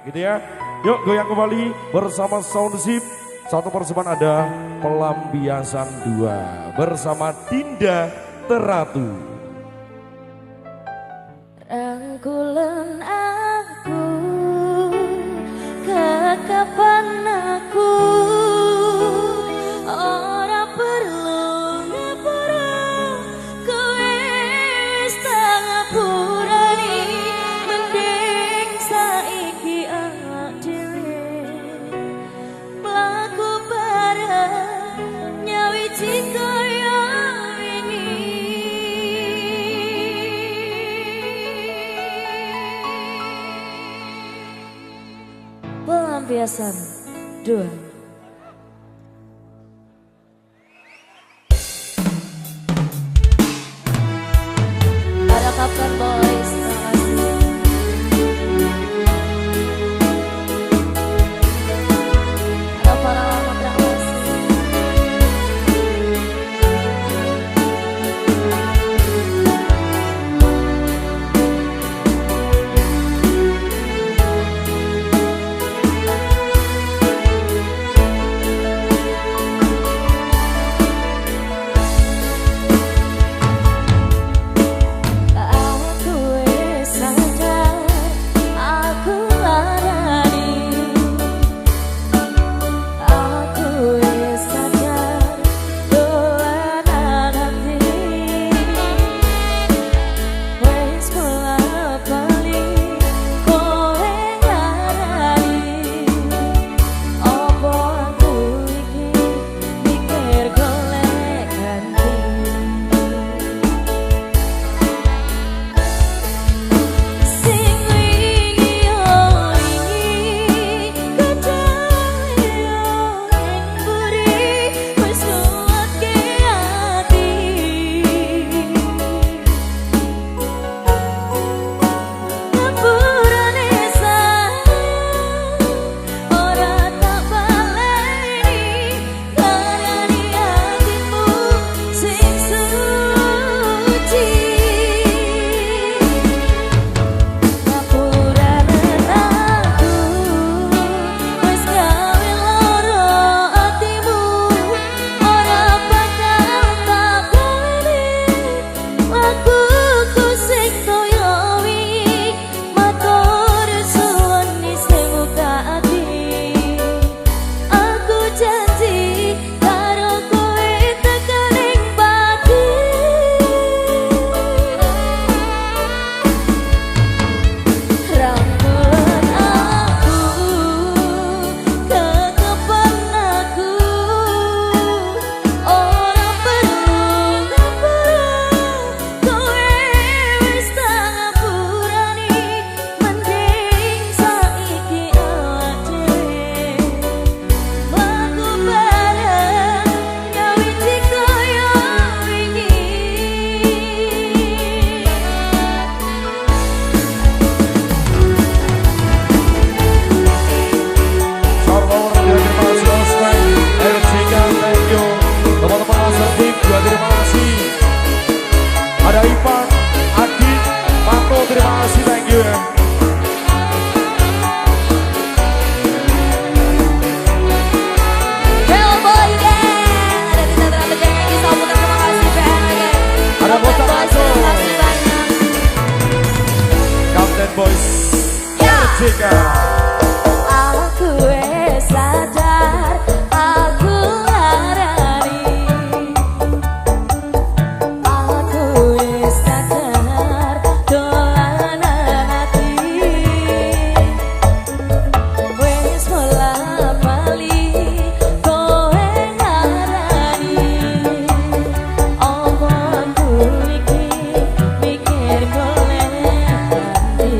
gitu ya. Yuk goyang kembali bersama Sound Sip. Satu persembahan ada Pelampiasan 2 bersama Dinda Teratu. Rangkulan aku, kekapan aku, ora perlu ngapura, kowe wis tak ngapurani, mending saiki awak dhewe mlaku bareng nyawiji kaya wingi. Pelampiasan 2. Para Kapten Boys, terima kasih. Ada para lama, terima kasih. Ada Ipan, Adit, Pato, terima kasih, thank you ya. Hellboy Gang, ada Dinda Teratu Gang, bisa putar, terima kasih PN Gang. Ada Bocah Pato, terima kasih banyak. Kapten Boys, Ya. Jika Aku wes sadar, aku larani. Aku wes sadar, dolanan hati. Wes mulai bali, kowe ngarani. Apa aku iki mikir golek ganti.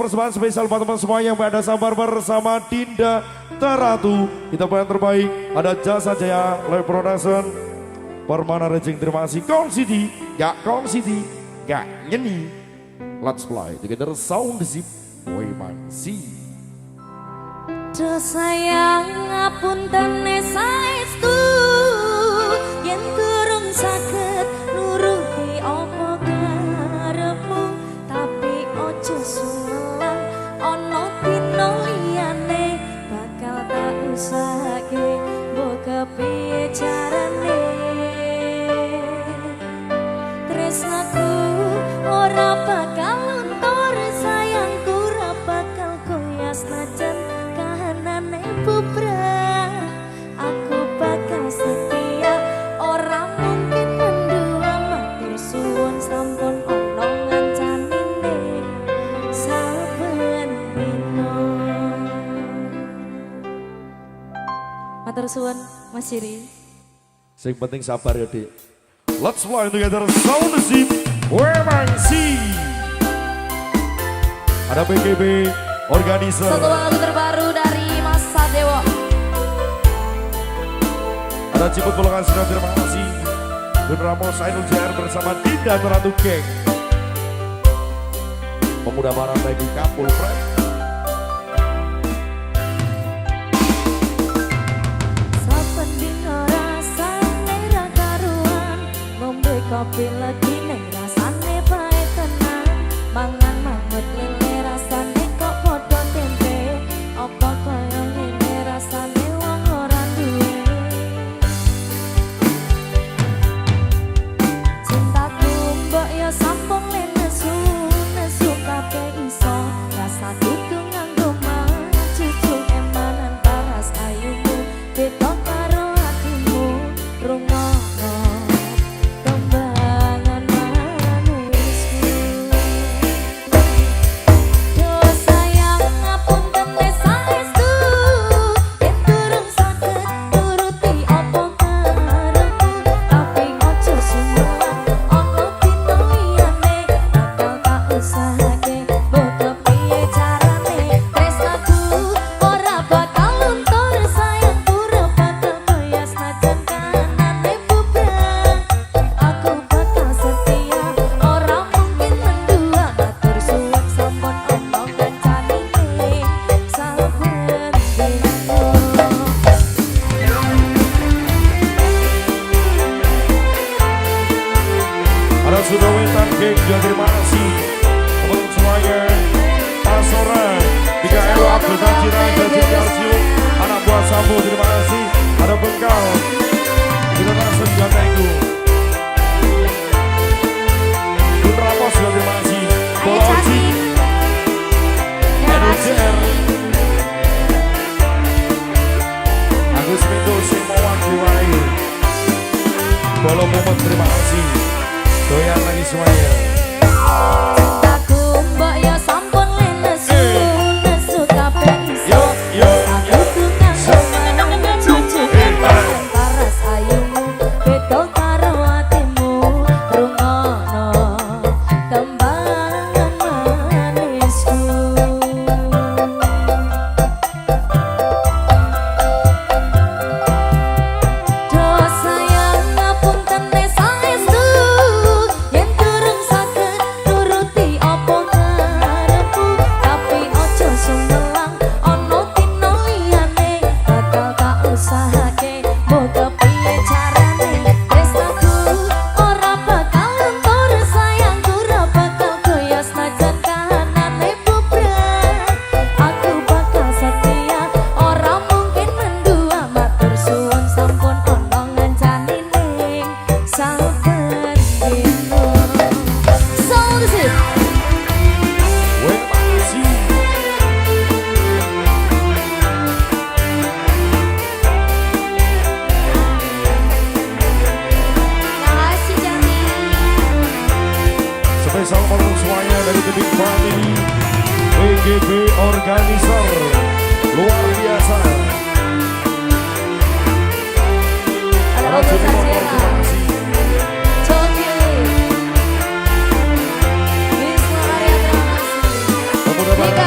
persembahan spesial buat teman semua yang berada sabar bersama Dinda Teratu. Kita yang terbaik ada Jasa Jaya Live Production, Permana Rejing, terima kasih. Kong City, gak nyeni. Let's fly together sound zip, boy mangsi. Do sayang ngapunten saestu yen durung saged nuruti apa karepmu, tapi ojo sumelang ana dina liyane bakal tak usahake mbok kepiye carane. Tresnaku ora bakal luntur, sayangku ora bakal goyah senajan kahanane bubrah. Aku bakal setia, ora mungkin mendua. Matur suwun sampun ana ngancanine saben dina. Matur suwun Mas Siri. Sing penting sabar ya, Dik. Let's fly together sound zip, boy mangsi. Ada PGB Organizer. Satu lagu terbaru dari Mas Sadewo. Ada Ciput Pulangan Sinar, terima kasih. Dun Ramos Ainul JR bersama Dinda Teratu Geng. Pemuda Barat Lagi Kapul Friend. Saben dina rasane ra karuan, ngombe kopi lagi ning rasane bae tenan. Mangan mangut lele rasane kok padha tempe, apa kaya ngene rasane wong ora duwe. Cintaku mbok ya sampung le nesu, nesu kabeh iso, rasa kudu nganggo cucu emanan paras ayumu, beda karo atimu, rungokno kembangan manisku. Do sayang ngapunten saestu yen durung saged nuruti apa karepmu, tapi ojo sumelang ana dina liyane bakal tak usahake mbok kepiye carane. Tresnaku ora bakal luntur, sayangku ora bakal goyah senajan kahanane bubrah. Aku bakal setia, ora mungkin mendua. Matur suwun sampun ana kancanine saben dina. Ada Sudawetan Geng juga terima kasih. Teman semuanya. Pasora 3 Abdul Tajiran dan Calcium. Anak buah Sambo terima kasih. Ada Bengkal. Kita langsung juga tenggu. Dun Ramos juga terima kasih. Ayo cantik. NUCR. Agus Mendo Simawang Diwai. Bolo Momot terima kasih. Doyan lagi semuanya. Cintaku mbok ya sampun le nesu, nesu kabeh iso. Aku tungang kemana cucu emanan paras ayumu, beda karo atimu, rungokno kembangan manisku. Do sayang ngapunten saestu yen durung saged nuruti apa karepmu, tapi ojo sumelang ana dina liyane bakal tak usahake mbok kepiye carane. Tresnaku ora bakal luntur, sayangku ora bakal goyah senajan kahanane bubrah. Aku bakal setia, ora mungkin mendua. Matur suwun sampun ana ngancanine saben dina. Sound Zip. Boy mangsi. Makasih cantik. Spesial untuk semuanya dari The Big Family. PGB Organizer. Luar biasa. Ada Para Ogo juri motor, Sajera. terima kasih. Coki. Wisnu Arya terima kasih. Pemuda Barat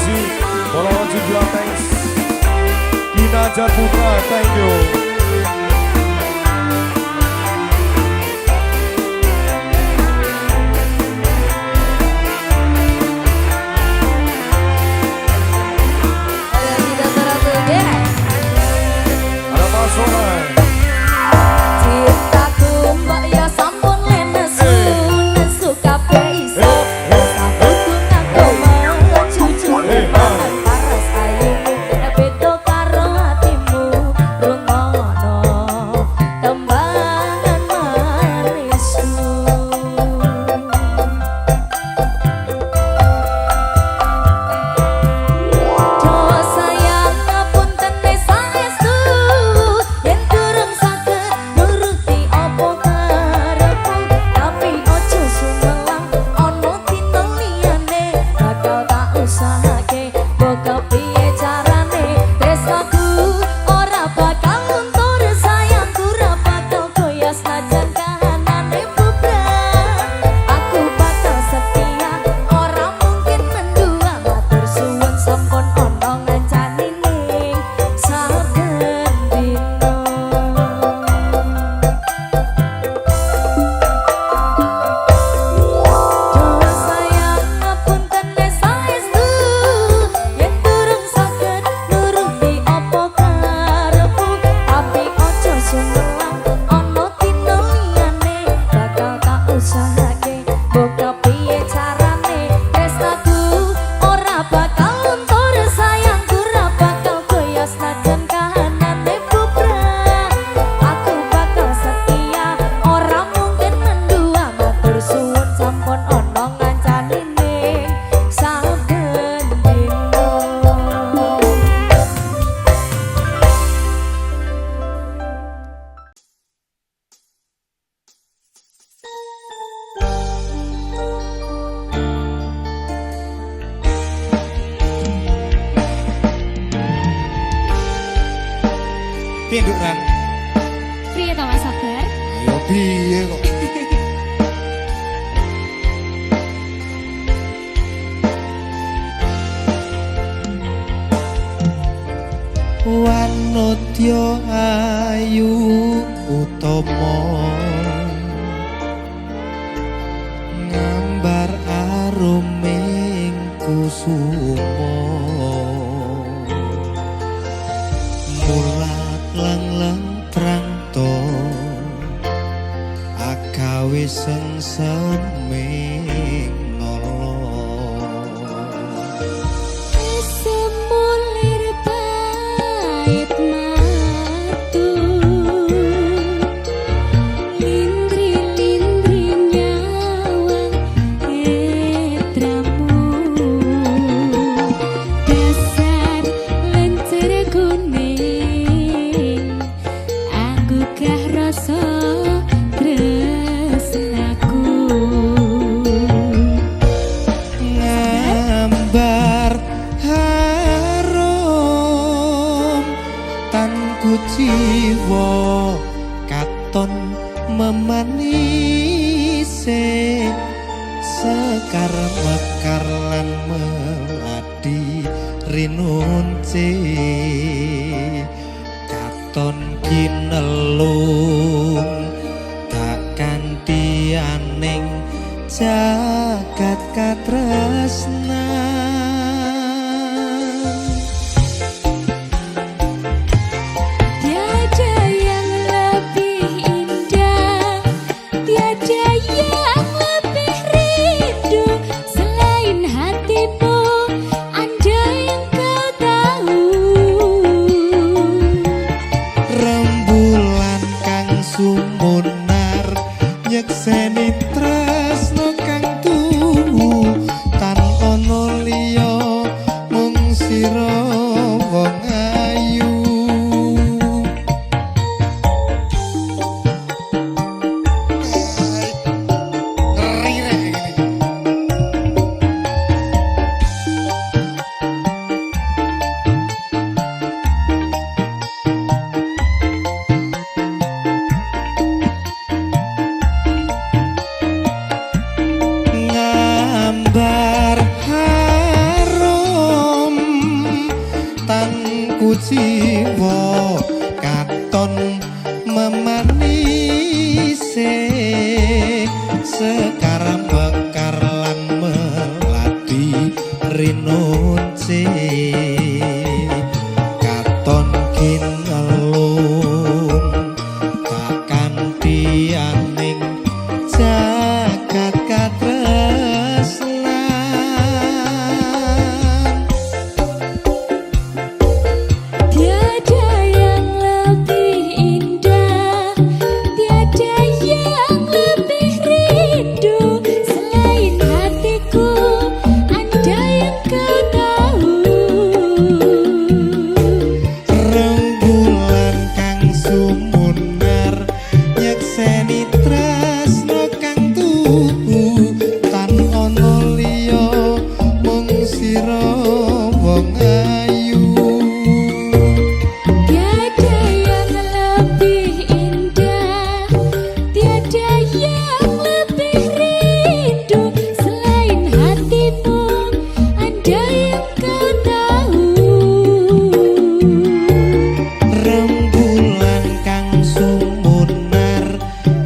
kasih. Bola wajib Blatex. Kinajar Putra, thank you. Ada Mas Sonai. Cintaku mbak ya sampun lenesu, nesu kabeh iso. Sahabatku ngaku mecucu, paras ayumu beda karo hatimu. Rungono tembangan manisku. Do sayang ngapunten saestu, yen durung saged nuruti apa karepku. Tapi ojo sumelang ana dina liyane, bakal tak usahake mbok piye carane. Tresnaku ora bakal luntur, sayangku ora bakal goyah senajan kahanane bubrah. Aku bakal setia, ora mungkin mendua. Matur suwun sampun ana ngancani ning saben dina. Do sayang ngapunten saestu, yen durung saged nuruti apa karepku. Tapi ojo sumelang ana dina liyane, bakal tak usahake mbok piye carane. Tresnaku ora bakal luntur, sayangku ora bakal goyah senajan kahanane bubrah. Aku bakal setia, ora mungkin mendua. Matur suwun sampun ana ngancani ning saben dina. Piye Nduk Ran? Priye to Mas Sabar? Ayo piye kok? Wanodya ayu utama ngambar aruming kusuma mulat lang-lang prangto agawe seming nolo Semulir pait matu, lindri-lindri nyawang etramu. Dasar lencer kuning, anggugah rasa tresnaku. ngambar harum tanku jiwa katon memanise sekar mekar lan meladi rinunce katon kinelung tak kanthi aning jagat katresnan. Tiada yang lebih indah, tiada yang lebih rindu selain hatimu. Andai engkau tahu, Rembulan kang sumunar nyekseni tresno kang tuhu tan ana liya mung sira wong ayu. Ngeri rek iki. ngambar harum jiwa katon memanise sekarang bekar lan melati rinunce katon kinelung takkan dianing jagat katresnan Tiada yang lebih indah, tiada yang lebih rindu selain hatiku, andai yang kau tahu. rembulan kang sumunar nyekseni tresno kang tuhu tan ana liya mung sira wong ayu Tiada yang lebih indah, tiada yang lebih rindu selain hatimu, andai yang kau tahu. rembulan kang sumunar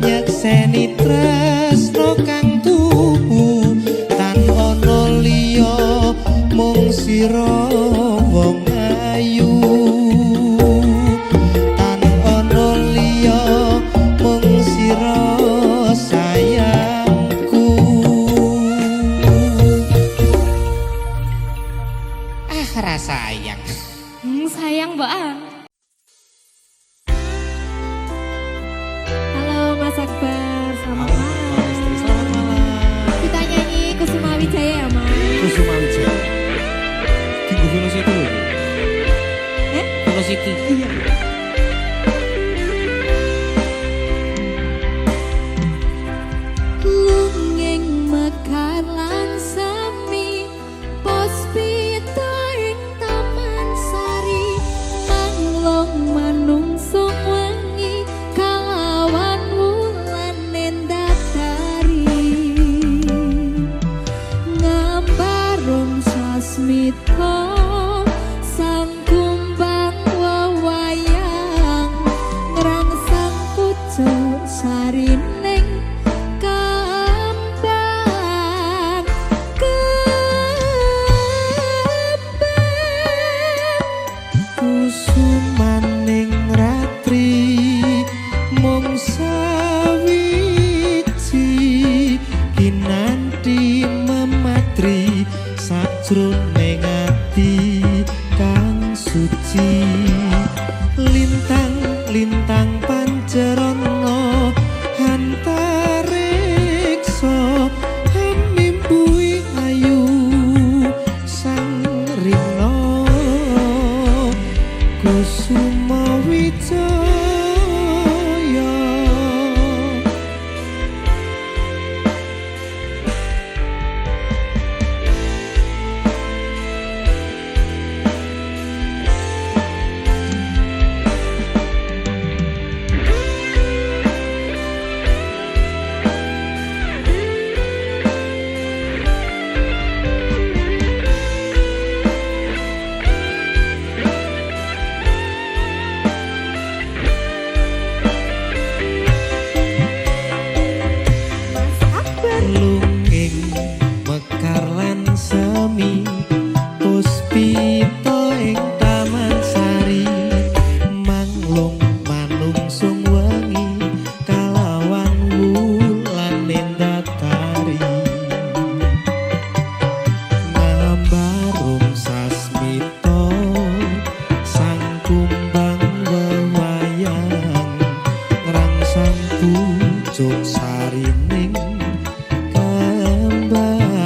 nyekseni tresno kang tuhu tan ana liya mung sira wong ayu tan ana liya mung sira sayangku sayang Sayang Mbak An. Halo Mas Akbar, selamat malam. selamat malam Kita nyanyi Kusuma Wijaya ya Mas. Kusuma Wijaya Tinggu Velocity loh Eh? Velocity iya Lunging mekar lan sami Puspita ing taman sari Manglong manungsung wengi Kalawan wulan nendatari Ngambarung sasmita Sang kumbang wewayang Ngrangsang pucuk sarining kembang kusumaning ratri mung sawiji kinanti mematri sajroning ati kang suci lintang-lintang pancerana antariksa hamimpui ayu sang rina Kusuma Wijaya Mas Akbar. lunging mekar lan semi puspita ing taman sari manglung manungsung wengi kalawan wulan nendatari ngambarung sasmita sang kumbang wewayang ngrangsang pucuk sarining kembang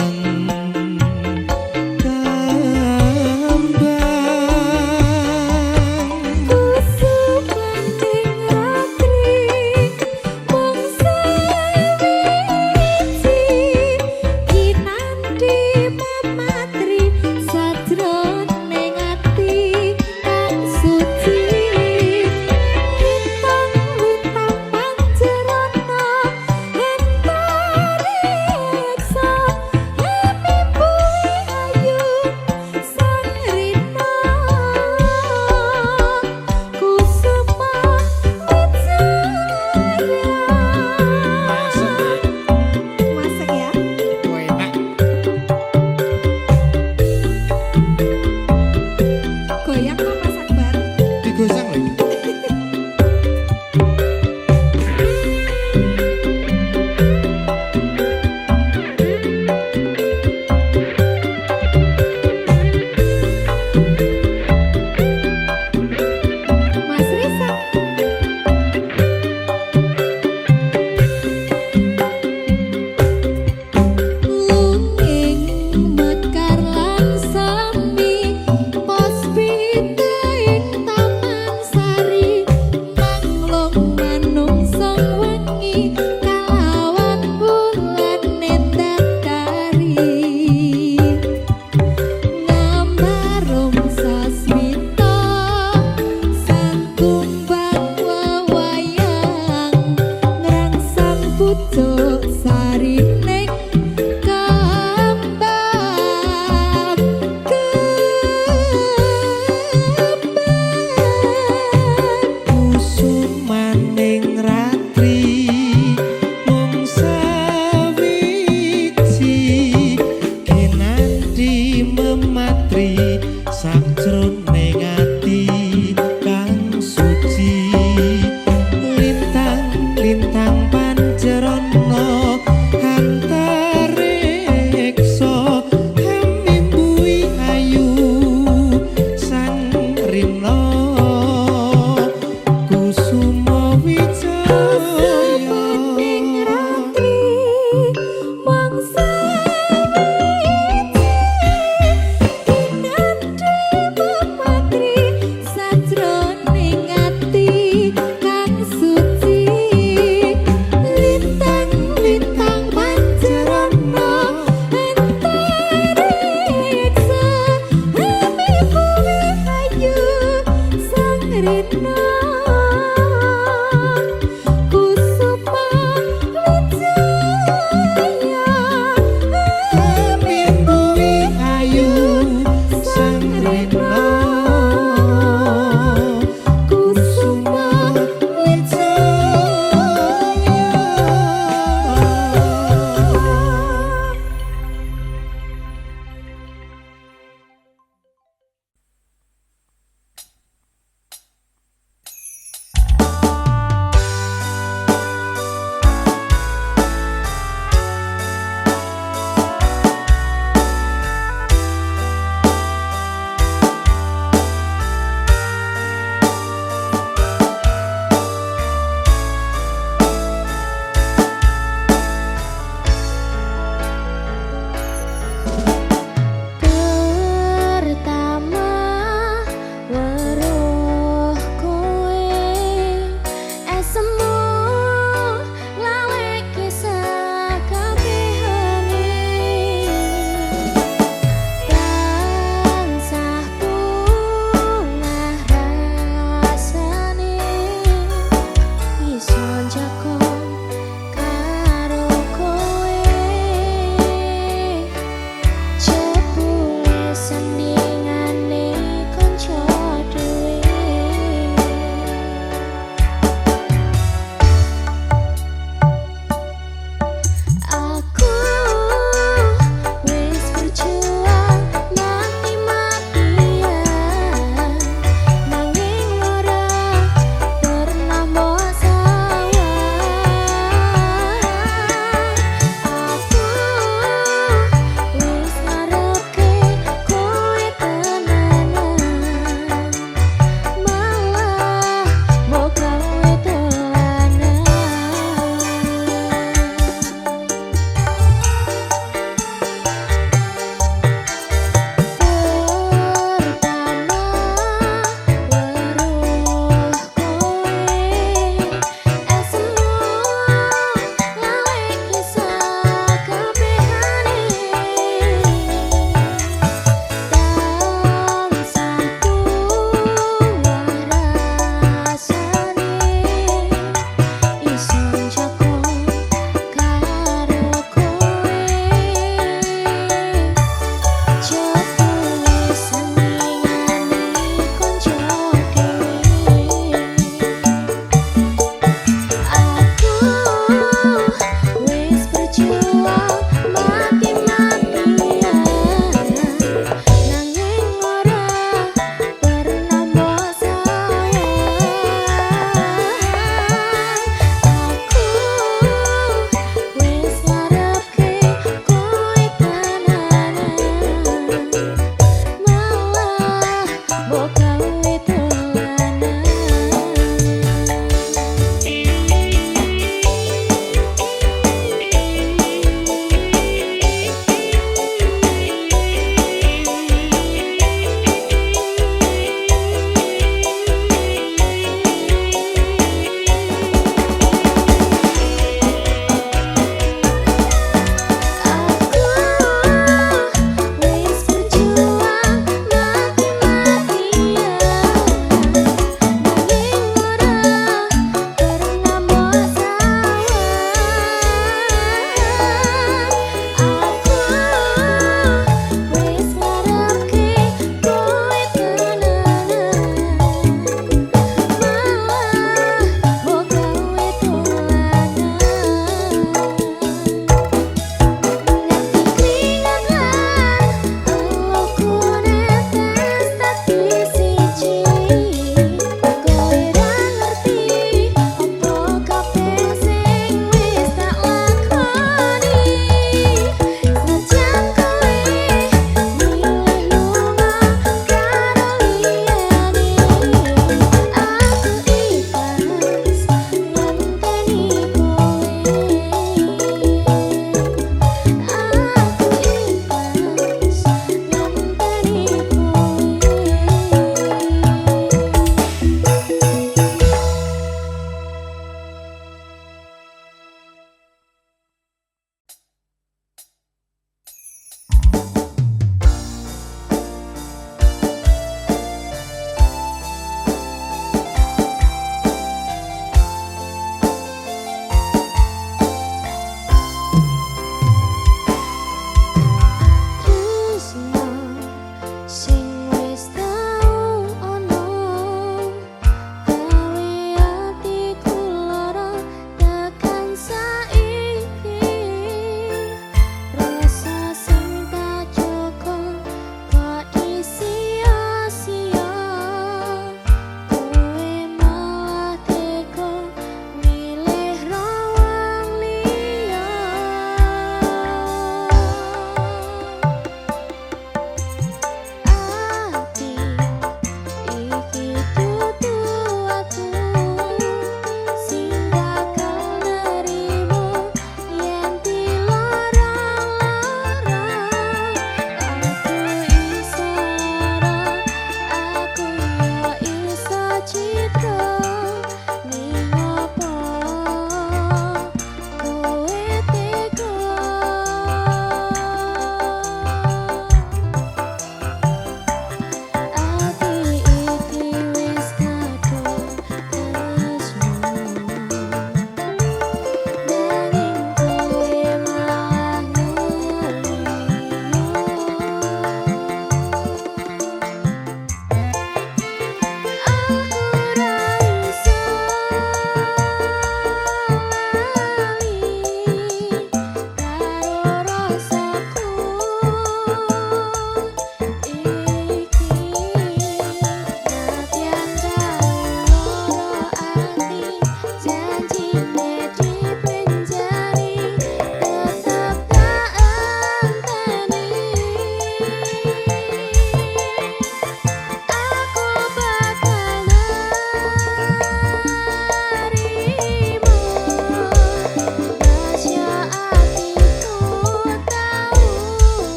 Om Sasmita Sangkumbang wewayang Ngrangsang pucuk sarining kembang Kusumaning ratri mung sawiji kinanti mematri sakjroning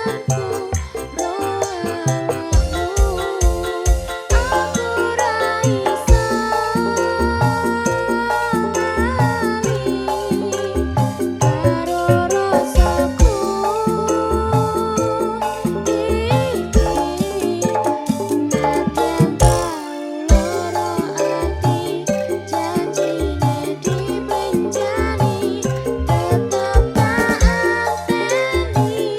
Tetap tak anteni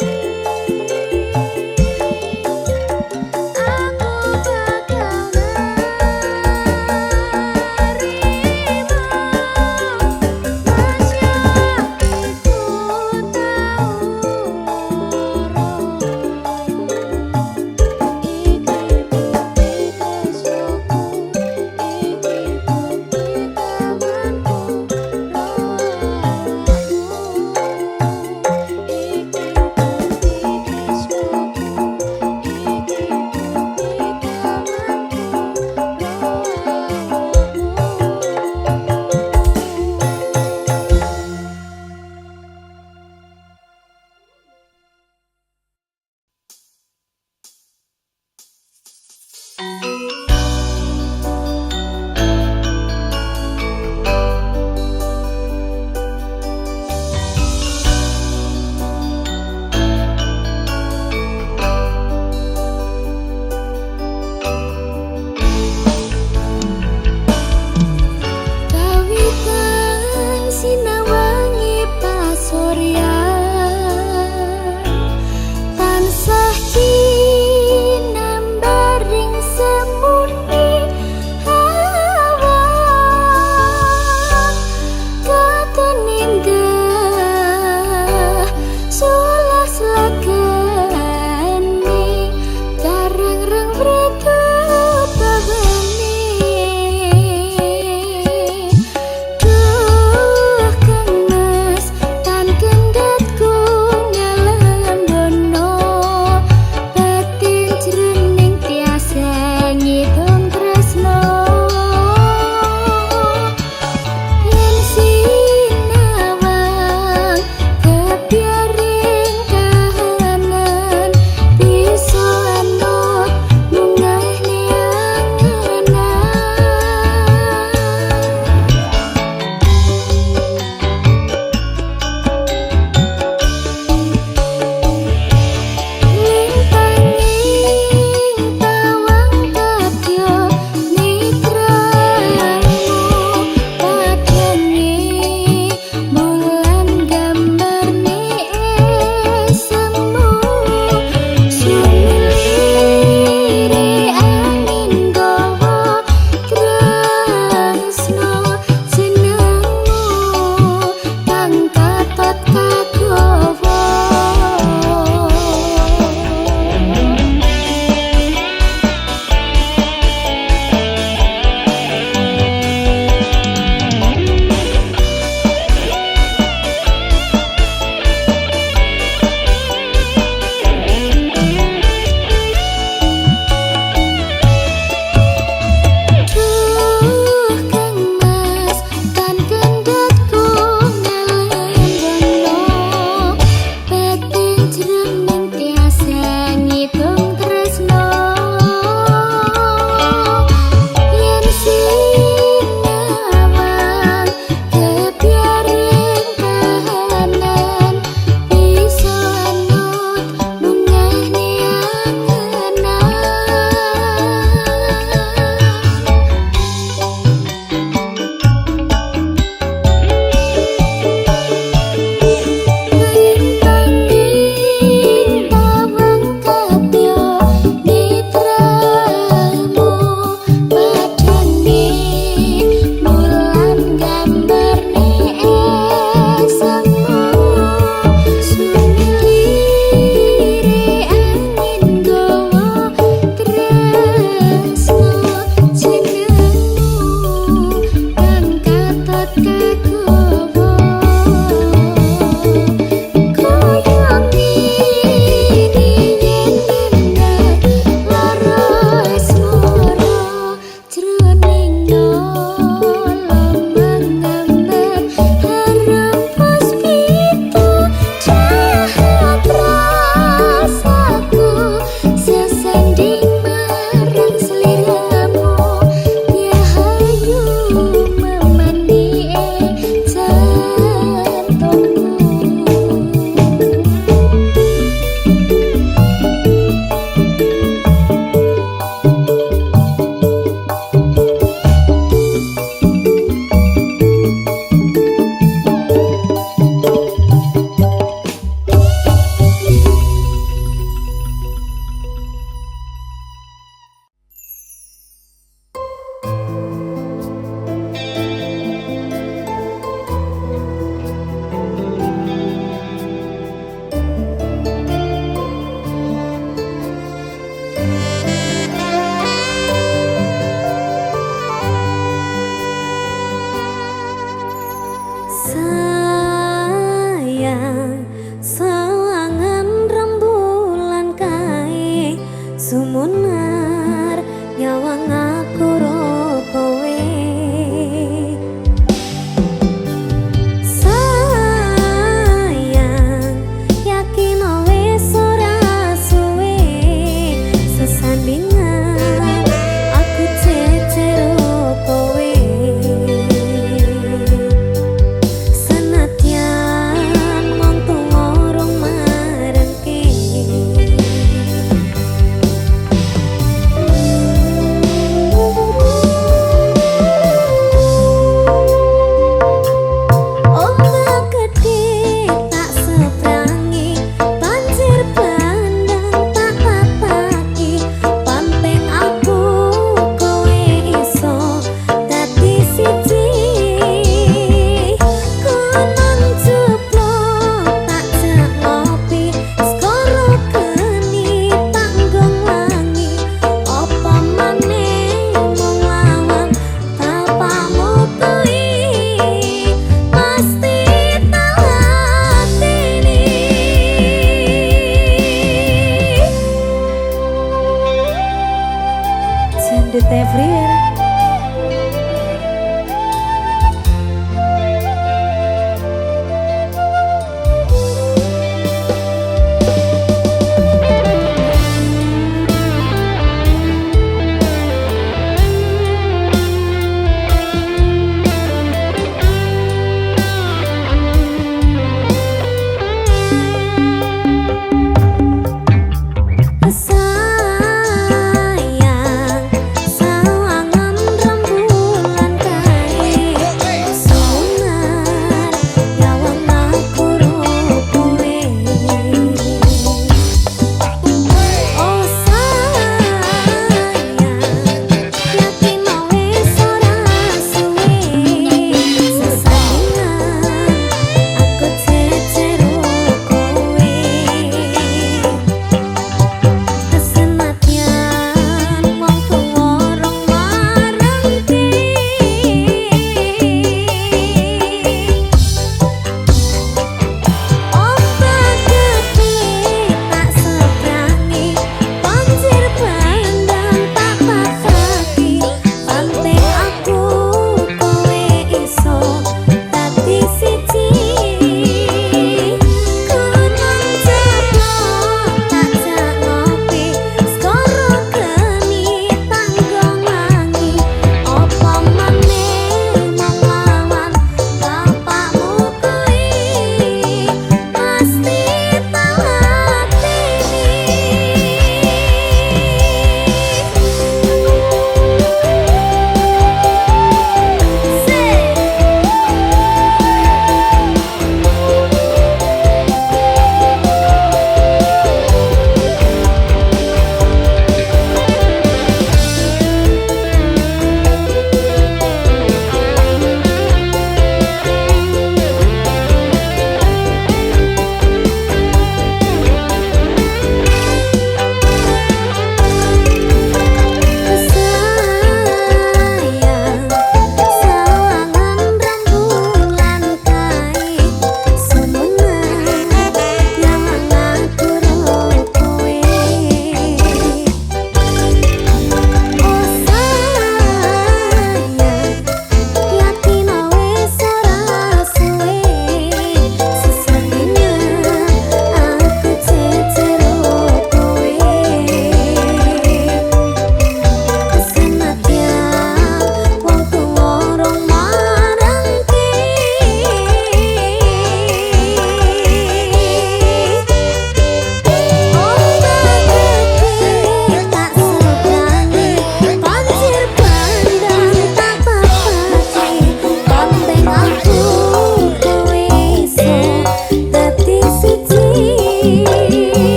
Exit everywhere.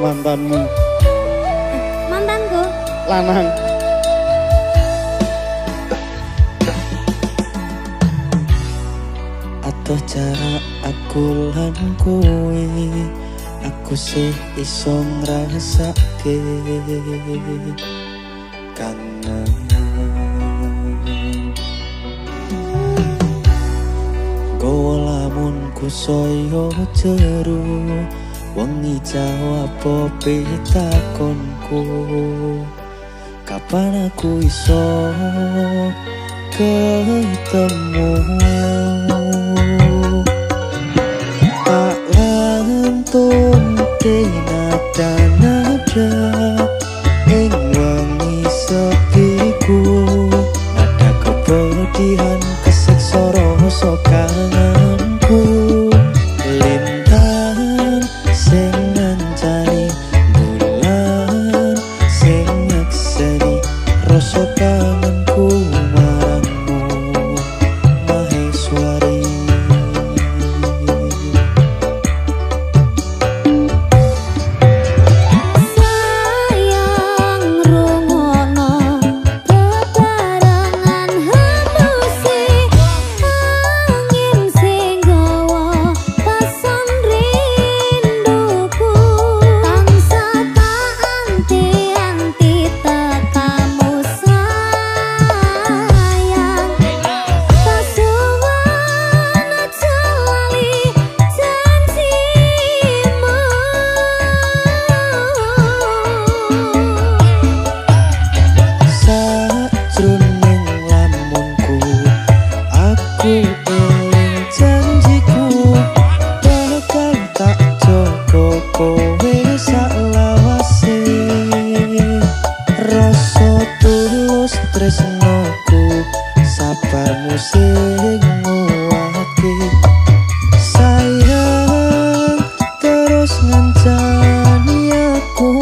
mantanmu? Mantanku? Lanang. Atau cara aku lan kowe, aku sih iso ngrasake kangen. Gowo lamun ku saya jero Wengi jawab pitakonku, kapan aku iso ketemu. Tak lantun nada-nada ing wangi sepiku, nada kepedihan keseksa rasa kangenku. Lintang sing ngancani bulan sing nyekseni rasa kangenku marangmu Maheswari. Tresnoku sabarmu sing nguwati, sayang terus ngancani aku.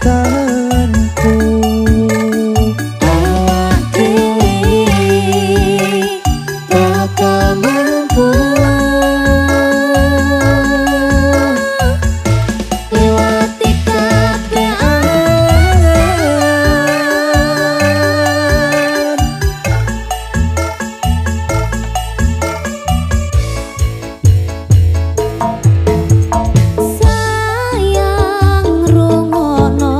Gemotanku awak dewe bakal mampu lewati kabeh alam. Sayang rungono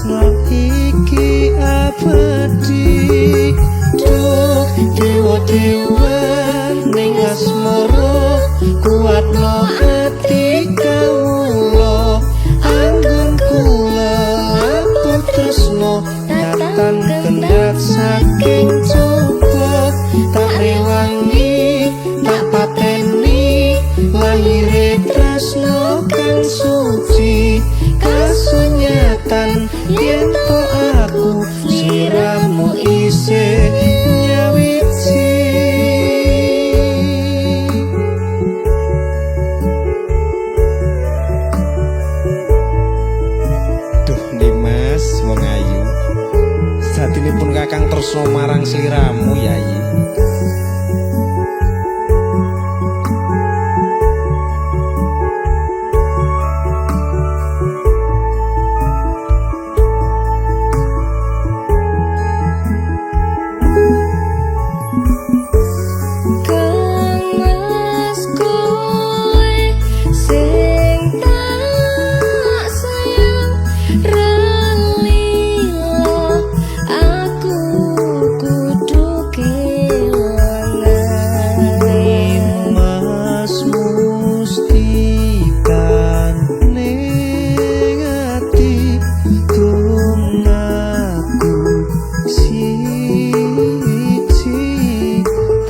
tresno iki abadi duh dewa-dewa ning asmara kuatno ati kawula anggon kula aku tresno datang kendhat saking coba tak rewangi tak pateni lahire tresno kang suci kasunyatan yen to aku sliramu isih nyawiji duh Dimas wong ayu satinipun kakang tresno marang sliramu Yayi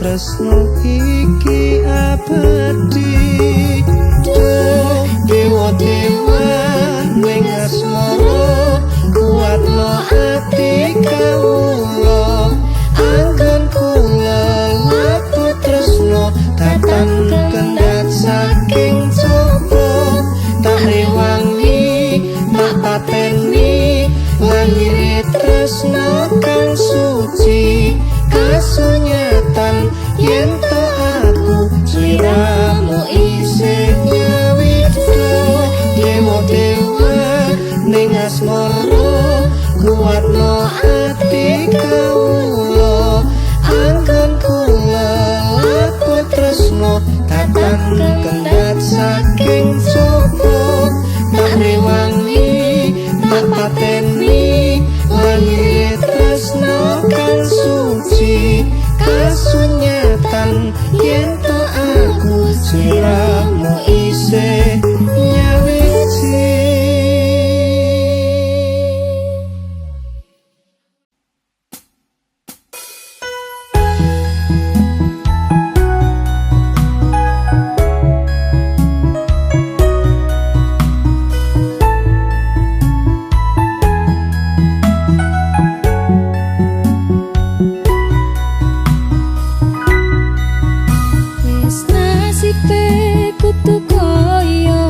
tresno iki abadi duh dewa-dewa ning asmara kuatno ati kawula anggon kula aku tresno datang kendhat saking coba tak rewangi tak pateni lahire tresno kang suci kasunyatan yen to aku sliramu isih nyawita dewa-dewa ning asmara kuatno ati kawula anggon kula aku tresno datang kendhat saking coba tak rewangi tak pateni lahire tresno kang suci kasunyatan yen to aku sliramu isih nyawiji Wis nasibe kutu koyo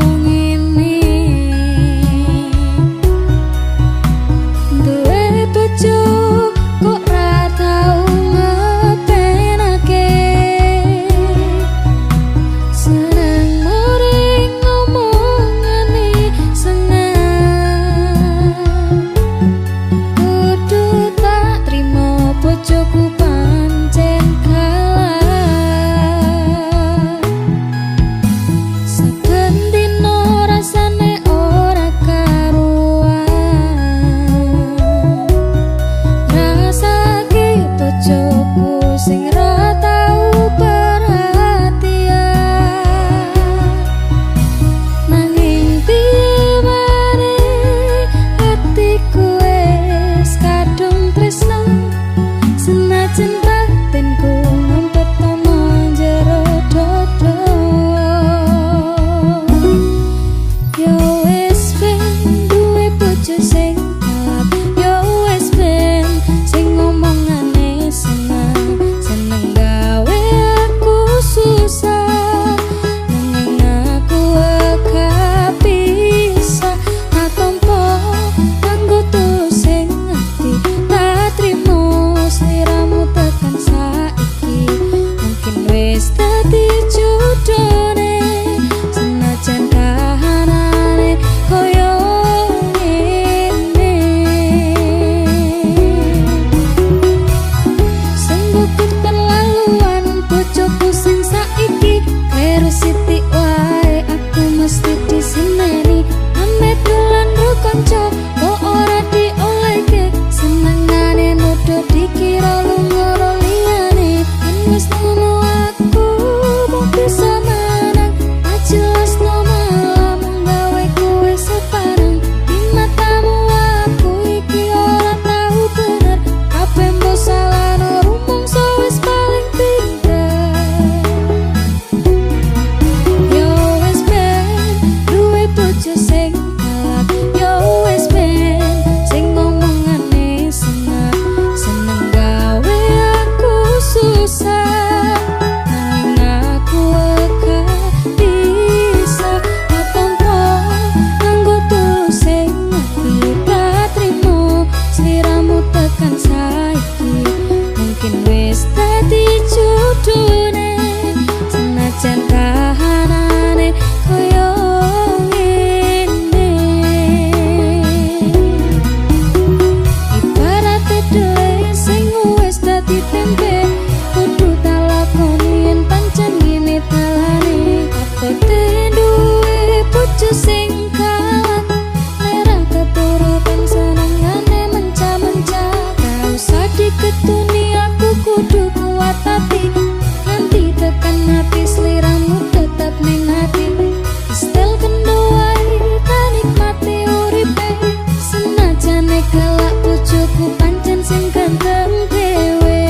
Senajan kelak bojoku pancen sing ganteng dhewe.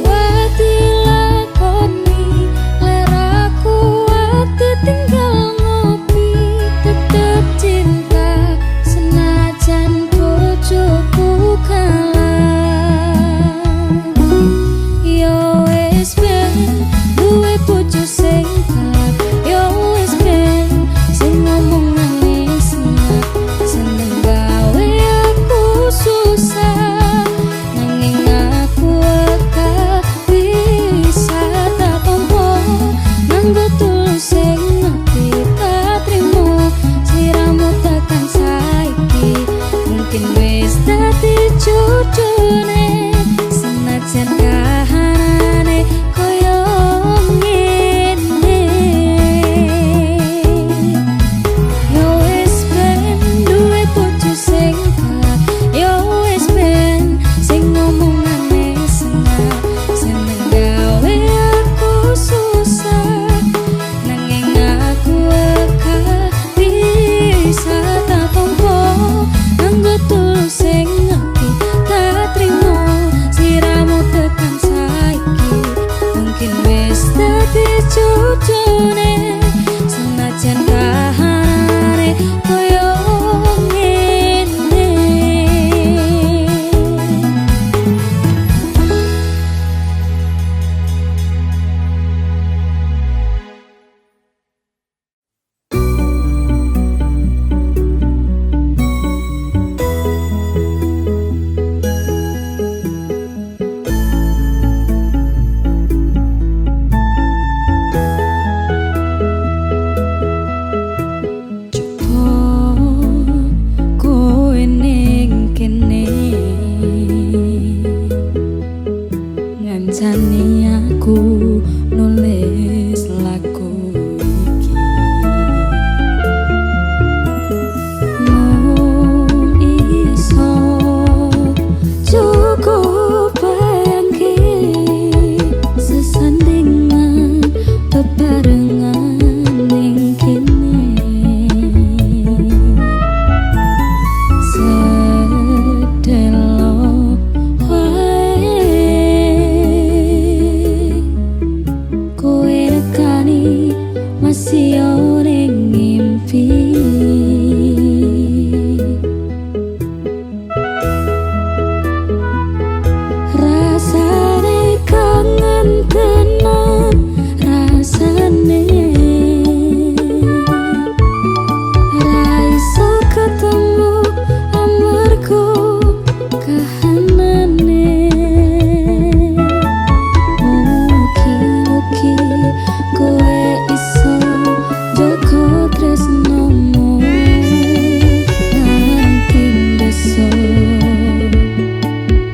Wati lakoni leraku ati tinggal ngopi tetep cinta senajan bojoku kalah. Yo wis ben duwe bojo sing kalah. Yo wis ben sing ngomongane seneng seneng gawe aku susah nanging aku aka bisa tak tompo nganggo tulus sing ngerti tak trimo siramu tekan saiki mungkin wis dadi jujune senajan kahanane koyo ngene. Yo wis ben duwe bojo sing kalah. Yo wis ben sing ngomongane seneng seneng gawe aku susah nanging aku aka bisa tak tompo nganggo tulus sing ngerti tak trimo siramu tekan saiki mungkin wis dadi jujune senajan kahanane koyo ngene. Kowe ning kene ngancani aku nulis lagu iki mung iso cukup bayangke sesandingan bebarengan ning kene. Sedelo wae kowe nekani masih ning ngimpi. Rasane kangen tenan rasane ra iso ketemu amarga kahanane. Mugi-mugi kowe iso jaga tresnomu nanti besok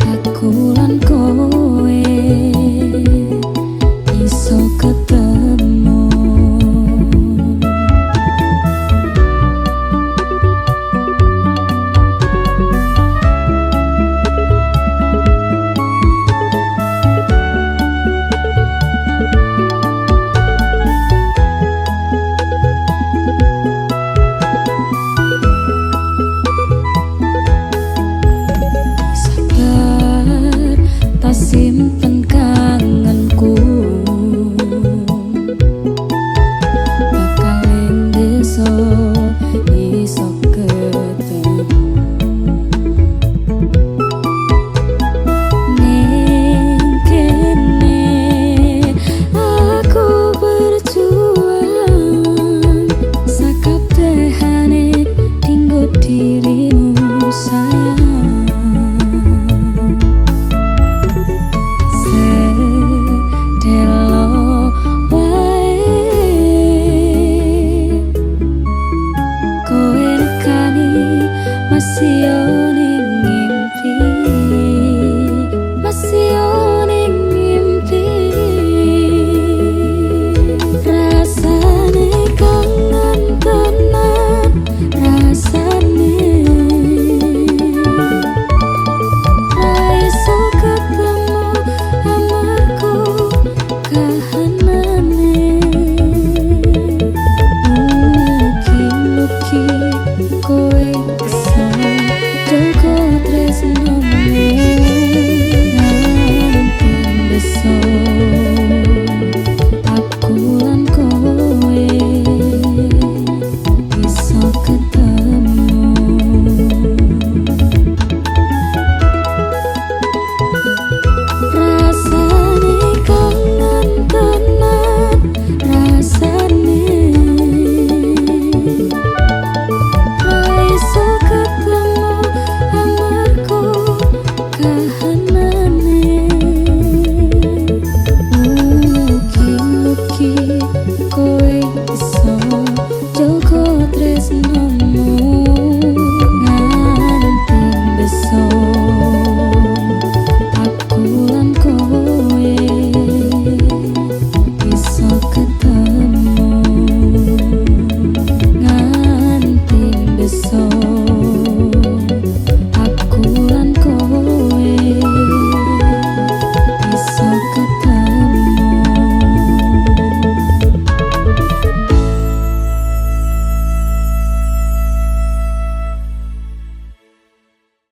aku lan kowe iso ketemu. Sabar tak simpen